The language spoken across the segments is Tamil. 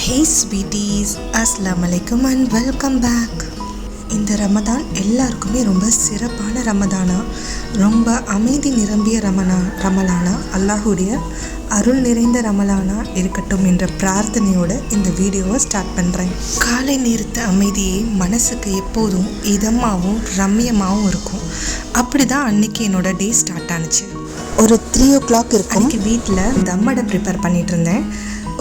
Hey sweeties, Assalamualaikum and welcome back. இந்த ரமதான் எல்லாருக்குமே ரொம்ப சிறப்பான ரமதானா, ரொம்ப அமைதி நிரம்பிய ரமலானா, அல்லாஹுடைய அருள் நிறைந்த ரமலானா இருக்கட்டும் என்ற பிரார்த்தனையோடு இந்த வீடியோவை ஸ்டார்ட் பண்ணுறேன். காலை நேரத்து அமைதியே மனசுக்கு எப்போதும் இதமாகவும் ரம்யமாகவும் இருக்கும். அப்படி தான் அன்றைக்கி என்னோட டே ஸ்டார்ட் ஆனிச்சு. ஒரு 3 o'clock இருக்கும். அன்றைக்கி வீட்டில் தம்மடை ப்ரிப்பேர் பண்ணிகிட்டு இருந்தேன்.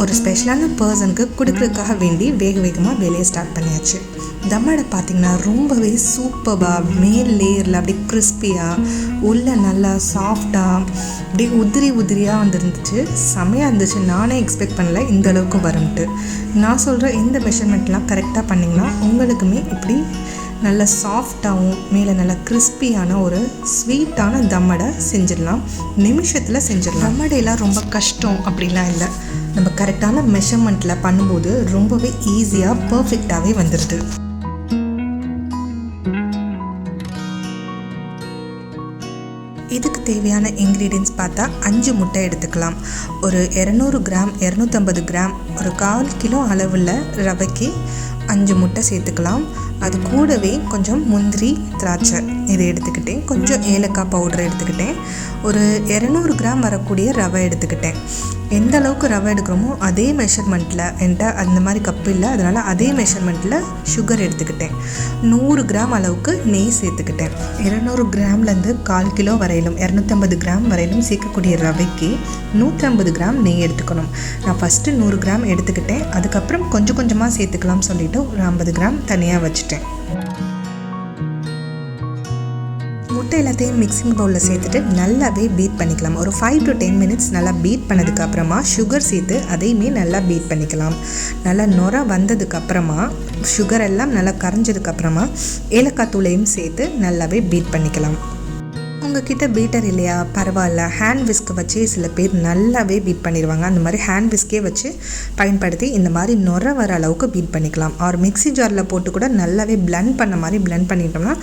ஒரு ஸ்பெஷலான பர்சனுக்கு கொடுக்குறதுக்காக வேண்டி வேகமாக வேலையை ஸ்டார்ட் பண்ணியாச்சு. தம்மடை பார்த்திங்கன்னா ரொம்பவே சூப்பராக மேல் லேயரில் அப்படியே கிறிஸ்பியாக உள்ள நல்லா சாஃப்டாக அப்படியே உதிரியாக வந்துருந்துச்சு. செமையாக இருந்துச்சு. நானே எக்ஸ்பெக்ட் பண்ணல இந்த அளவுக்கு வரும்ட்டு. நான் சொல்கிற இந்த மெஷர்மெண்ட்லாம் கரெக்டாக பண்ணிங்கன்னா உங்களுக்குமே இப்படி நல்ல சாஃப்டாகவும் மேலே நல்லா கிறிஸ்பியான ஒரு ஸ்வீட்டான தம்மடை செஞ்சிடலாம். நிமிஷத்தில் செஞ்சிடலாம். தம்மடையெல்லாம் ரொம்ப கஷ்டம் அப்படிலாம் இல்லை. நம்ம கரெக்டான மெஷர்மெண்ட்டில் பண்ணும்போது ரொம்பவே ஈஸியாக பர்ஃபெக்டாகவே வந்துடுது. இதுக்கு தேவையான இன்க்ரீடியன்ட்ஸ் பார்த்தா 5 முட்டை எடுத்துக்கலாம். ஒரு 200 கிராம் 250 கிராம் ஒரு 1/4 கிலோ அளவில் ரவைக்கு 5 முட்டை சேர்த்துக்கலாம். அது கூடவே கொஞ்சம் முந்திரி திராட்சை இதை எடுத்துக்கிட்டேன். கொஞ்சம் ஏலக்காய் பவுடர் எடுத்துக்கிட்டேன். ஒரு 200 கிராம் வரக்கூடிய ரவை எடுத்துக்கிட்டேன். எந்த அளவுக்கு ரவை எடுக்கிறோமோ அதே மெஷர்மெண்ட்டில் என்கிட்ட அந்த மாதிரி கப்பு இல்லை, அதனால் அதே மெஷர்மெண்ட்டில் சுகர் எடுத்துக்கிட்டேன். 100 கிராம் அளவுக்கு நெய் சேர்த்துக்கிட்டேன். 200 கிராம்லேருந்து 1/4 கிலோ வரையிலும் 250 கிராம் வரையிலும் சேர்க்கக்கூடிய ரவைக்கு 150 கிராம் நெய் எடுத்துக்கணும். நான் ஃபஸ்ட்டு 100 கிராம் எடுத்துக்கிட்டேன். அதுக்கப்புறம் கொஞ்சம் கொஞ்சமாக சேர்த்துக்கலாம்னு சொல்லிவிட்டு ஒரு 50 கிராம் தனியாக வச்சுட்டேன். முட்டை எல்லாத்தையும் மிக்சிங் பவுலில் சேர்த்துட்டு நல்லாவே பீட் பண்ணிக்கலாம். ஒரு 5 to 10 minutes நல்லா பீட் பண்ணதுக்கப்புறமா சுகர் சேர்த்து அதையுமே நல்லா பீட் பண்ணிக்கலாம். நல்லா நுர வந்ததுக்கப்புறமா சுகர் எல்லாம் நல்லா கரைஞ்சதுக்கப்புறமா ஏலக்காய் தூளையும் சேர்த்து நல்லாவே பீட் பண்ணிக்கலாம். உங்ககிட்ட பீட்டர் இல்லையா, பரவாயில்ல, ஹேண்ட் விஸ்க் வச்சு சில பேர் நல்லாவே பீட் பண்ணிடுவாங்க. அந்த மாதிரி ஹேண்ட் விஸ்கே வச்சு பயன்படுத்தி இந்த மாதிரி நுர வர அளவுக்கு பீட் பண்ணிக்கலாம். ஆர் மிக்ஸி ஜாரில் போட்டு கூட நல்லாவே பிளெண்ட் பண்ண மாதிரி பிளெண்ட் பண்ணிட்டோம்னா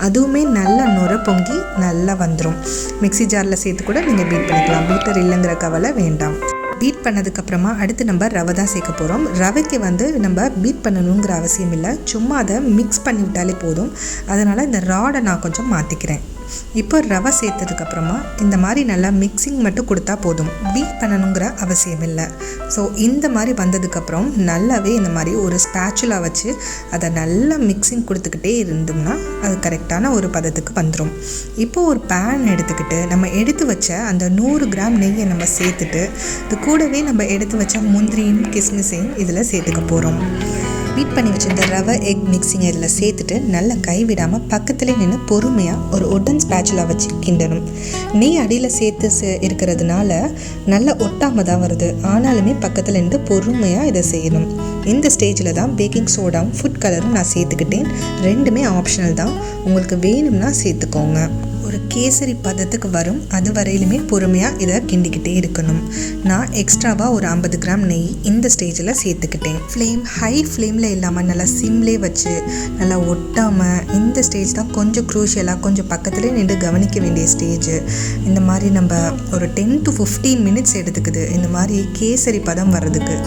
அதுவுமே நல்லா நுர பொங்கி நல்லா வந்துடும். மிக்ஸி ஜாரில் சேர்த்து கூட நீங்கள் பீட் பண்ணிக்கலாம். பீட்டர் இல்லைங்கிற கவலை வேண்டாம். பீட் பண்ணதுக்கப்புறமா அடுத்து நம்ம ரவை தான் சேர்க்க போகிறோம். ரவைக்கு நம்ம பீட் பண்ணணுங்கிற அவசியம் இல்லை, சும்மா அதை மிக்ஸ் பண்ணி விட்டாலே போதும். அதனால் இந்த ராடை நான் கொஞ்சம் மாற்றிக்கிறேன். இப்போ ரவை சேர்த்ததுக்கப்புறமா இந்த மாதிரி நல்லா மிக்சிங் மட்டும் கொடுத்தா போதும், பீட் பண்ணணுங்கிற அவசியம் இல்லை. ஸோ இந்த மாதிரி வந்ததுக்கப்புறம் நல்லாவே இந்த மாதிரி ஒரு ஸ்பேச்சுலா வச்சு அதை நல்லா மிக்சிங் கொடுத்துக்கிட்டே இருந்தோம்னா அது கரெக்டான ஒரு பதத்துக்கு வந்துடும். இப்போது ஒரு பேன் எடுத்துக்கிட்டு நம்ம எடுத்து வச்ச அந்த 100 கிராம் நெய்யை நம்ம சேர்த்துட்டு இது கூடவே நம்ம எடுத்து வச்ச முந்திரியும் கிஸ்மிஸையும் இதில் சேர்த்துக்க போகிறோம். பீட் பண்ணி வச்சுருந்த ரவை எக் மிக்சிங்கை இதில் சேர்த்துட்டு நல்லா கைவிடாமல் பக்கத்துலேயே நின்று பொறுமையாக ஒரு உடன் ஸ்பேச்சுலா வச்சு கிண்டணும். நெய் அடியில் சேர்த்து இருக்கிறதுனால நல்லா ஒட்டாமல் தான் வருது. ஆனாலுமே பக்கத்தில் நின்று பொறுமையாக இதை செய்யணும். இந்த ஸ்டேஜில் தான் பேக்கிங் சோடாவும் ஃபுட் கலரும் நான் சேர்த்துக்கிட்டேன். ரெண்டுமே ஆப்ஷனல் தான், உங்களுக்கு வேணும்னா சேர்த்துக்கோங்க. ஒரு கேசரி பதத்துக்கு வரும் அது வரையிலுமே பொறுமையாக இதை கிண்டிக்கிட்டே இருக்கணும். நான் எக்ஸ்ட்ராவாக ஒரு 50 கிராம் நெய் இந்த ஸ்டேஜில் சேர்த்துக்கிட்டேன். ஹை ஃப்ளேமில் இல்லாமல் நல்லா சிம்லே வச்சு நல்லா ஒட்டாமல் இந்த ஸ்டேஜ் தான் கொஞ்சம் க்ரூஷியலாக கொஞ்சம் பக்கத்துலேயே நின்று கவனிக்க வேண்டிய ஸ்டேஜ். இந்த மாதிரி நம்ம ஒரு 10 to 15 minutes எடுத்துக்குது இந்த மாதிரி கேசரி பதம் வர்றதுக்கு.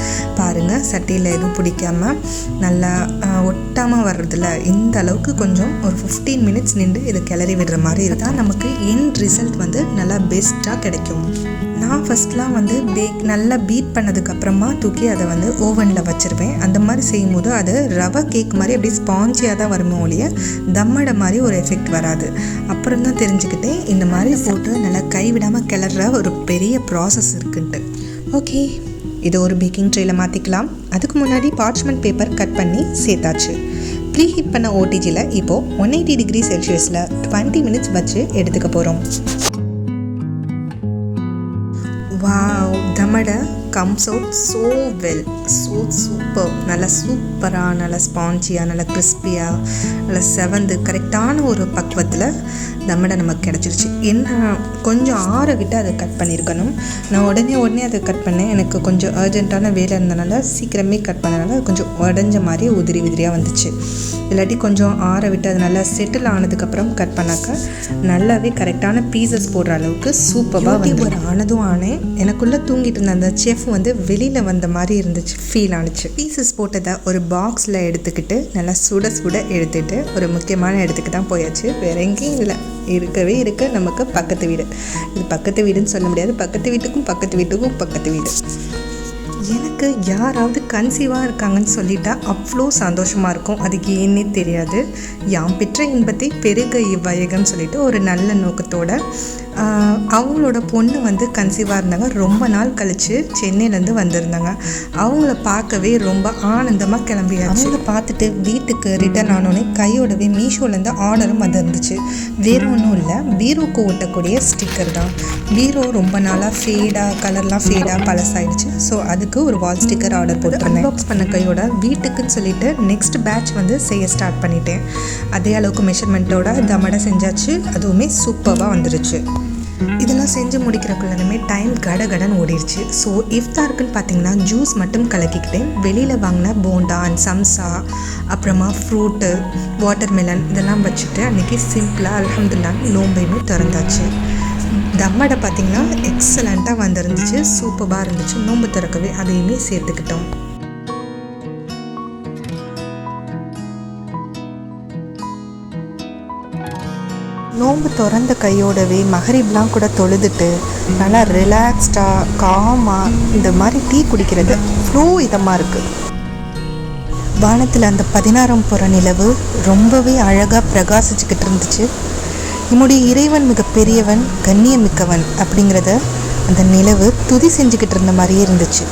பாருங்கள், சட்டியில் எதுவும் பிடிக்காமல் நல்லா ஒட்டாமல் வர்றதில்ல. இந்த அளவுக்கு கொஞ்சம் ஒரு 15 minutes நின்று இதை கிளறி விடுற மாதிரி இருந்தால் நமக்கு எண்ட் ரிசல்ட் நல்லா பெஸ்ட்டாக கிடைக்கும். நான் ஃபஸ்ட்லாம் நல்லா பீட் பண்ணதுக்கப்புறமா தூக்கி அதை ஓவனில் வச்சுருவேன். அந்த மாதிரி செய்யும்போது அது ரவை கேக் மாதிரி அப்படியே ஸ்பாஞ்சியாக தான் வருமோ ஒழிய தம்மடை மாதிரி ஒரு எஃபெக்ட் வராது. அப்புறம் தான் தெரிஞ்சுக்கிட்டேன் இந்த மாதிரி போட்டு நல்லா கைவிடாமல் கிளற ஒரு பெரிய ப்ராசஸ் இருக்குன்ட்டு. ஓகே, இதை ஒரு பேக்கிங் ட்ரேயில் மாற்றிக்கலாம். அதுக்கு முன்னாடி பார்ச்மெண்ட் பேப்பர் கட் பண்ணி சேர்த்தாச்சு. ப்ரீ ஹீட் பண்ண ஓடிஜியில் இப்போது 180 degree Celsiusல 20 minutes வச்சு எடுத்துக்க போகிறோம். வாவ், தம்மடை comes out so well, so super. நல்லா சூப்பராக, நல்லா ஸ்பாஞ்சியாக, நல்லா கிறிஸ்பியாக, நல்லா செவந்து கரெக்டான ஒரு பக்குவத்தில் தம்மடை நமக்கு கிடச்சிருச்சு. என்ன கொஞ்சம் ஆற விட்டு அதை கட் பண்ணியிருக்கணும். நான் உடனே அதை கட் பண்ணேன். எனக்கு கொஞ்சம் அர்ஜென்ட்டான வேலை இருந்தனால சீக்கிரமே கட் பண்ணனால கொஞ்சம் உடஞ்ச மாதிரி உதிரியாக வந்துச்சு. இல்லாட்டி கொஞ்சம் ஆற விட்டு அது நல்லா செட்டில் ஆனதுக்கப்புறம் கட் பண்ணாக்க நல்லாவே கரெக்டான பீசஸ் போடுற அளவுக்கு சூப்பராக வந்து ஒரு ஆனதும் ஆனேன். எனக்குள்ளே தூங்கிட்டு இருந்த அந்த செஃப் வந்து வெளியில் வந்த மாதிரி இருந்துச்சு, ஃபீல் ஆனிச்சு. பீசஸ் போட்டதை ஒரு பாக்ஸில் எடுத்துக்கிட்டு நல்லா சுட சுட எடுத்துகிட்டு ஒரு முக்கியமான இடத்துக்கு தான் போயாச்சு. வேற எங்கேயும் இல்லை, இருக்க நமக்கு பக்கத்து வீடு. இது பக்கத்து வீடுன்னு சொல்ல முடியாது, பக்கத்து வீட்டுக்கும் பக்கத்து வீடு. எனக்கு யாராவது கன்சீவாக இருக்காங்கன்னு சொல்லிட்டா அவ்வளோ சந்தோஷமாக இருக்கும். அதுக்கு ஏன்னே தெரியாது. யாம் பெற்ற இன்பத்தை பெருக இவ்வையகம்னு சொல்லிட்டு ஒரு நல்ல நோக்கத்தோட அவங்களோட பொண்ணு வந்து கன்சீவாக இருந்தாங்க. ரொம்ப நாள் கழித்து சென்னையிலேருந்து வந்திருந்தாங்க. அவங்கள பார்க்கவே ரொம்ப ஆனந்தமாக கிளம்பியாச்சு. அவங்கள பார்த்துட்டு வீட்டுக்கு ரிட்டர்ன் ஆனோடனே கையோடவே மீஷோலேருந்து ஆர்டரும் வந்துருந்துச்சு. வேறு ஒன்றும் இல்லை, பீரோக்கு ஓட்டக்கூடிய ஸ்டிக்கர் தான். பீரோ ரொம்ப நாளாக கலர்லாம் ஃபேடாக பழசாயிடுச்சு. ஸோ அதுக்கு ஒரு வால் ஸ்டிக்கர் ஆர்டர் போட்டிருந்தேன். அன்பாக்ஸ் பண்ண கையோட வீட்டுக்குன்னு சொல்லிட்டு நெக்ஸ்ட் பேட்ச் வந்து செய்ய ஸ்டார்ட் பண்ணிட்டேன். அதே அளவுக்கு மெஷர்மெண்ட்டோட தமடை செஞ்சாச்சு. அதுவுமே சூப்பராக வந்துருச்சு. இதெல்லாம் செஞ்சு முடிக்கிறக்குள்ளே டைம் கடன்னு ஓடிடுச்சு. ஸோ இஃப்தாருக்குன்னு பார்த்தீங்கன்னா ஜூஸ் மட்டும் கலக்கிக்கிட்டேன். வெளியில் வாங்கின போண்டா அண்ட் சம்சா, அப்புறமா ஃப்ரூட்டு, வாட்டர்மெலன் இதெல்லாம் வச்சுட்டு அன்றைக்கி சிம்பிளாக அல்ஹம்துலில்லாஹ் நோம்பையுமே திறந்தாச்சு. தம்மடை பார்த்திங்கன்னா எக்ஸலண்ட்டாக வந்துருந்துச்சு, சூப்பராக இருந்துச்சு. நோம்பு திறக்கவே அதையுமே சேர்த்துக்கிட்டோம். நோம்பு திறந்த கையோடவே மகரிப்லாம் கூட தொழுதுட்டு நல்லா ரிலாக்ஸ்டாக காமாக இந்த மாதிரி டீ குடிக்கிறது அவ்வளோ இதமாக இருக்குது. வானத்தில் அந்த 16ஆம் புற நிலவு ரொம்பவே அழகாக பிரகாசிச்சுக்கிட்டு இருந்துச்சு. நம்முடைய இறைவன் மிக பெரியவன், கண்ணியமிக்கவன் அப்படிங்கிறத அந்த நிலவு துதி செஞ்சுக்கிட்டு இருந்த மாதிரியே இருந்துச்சு.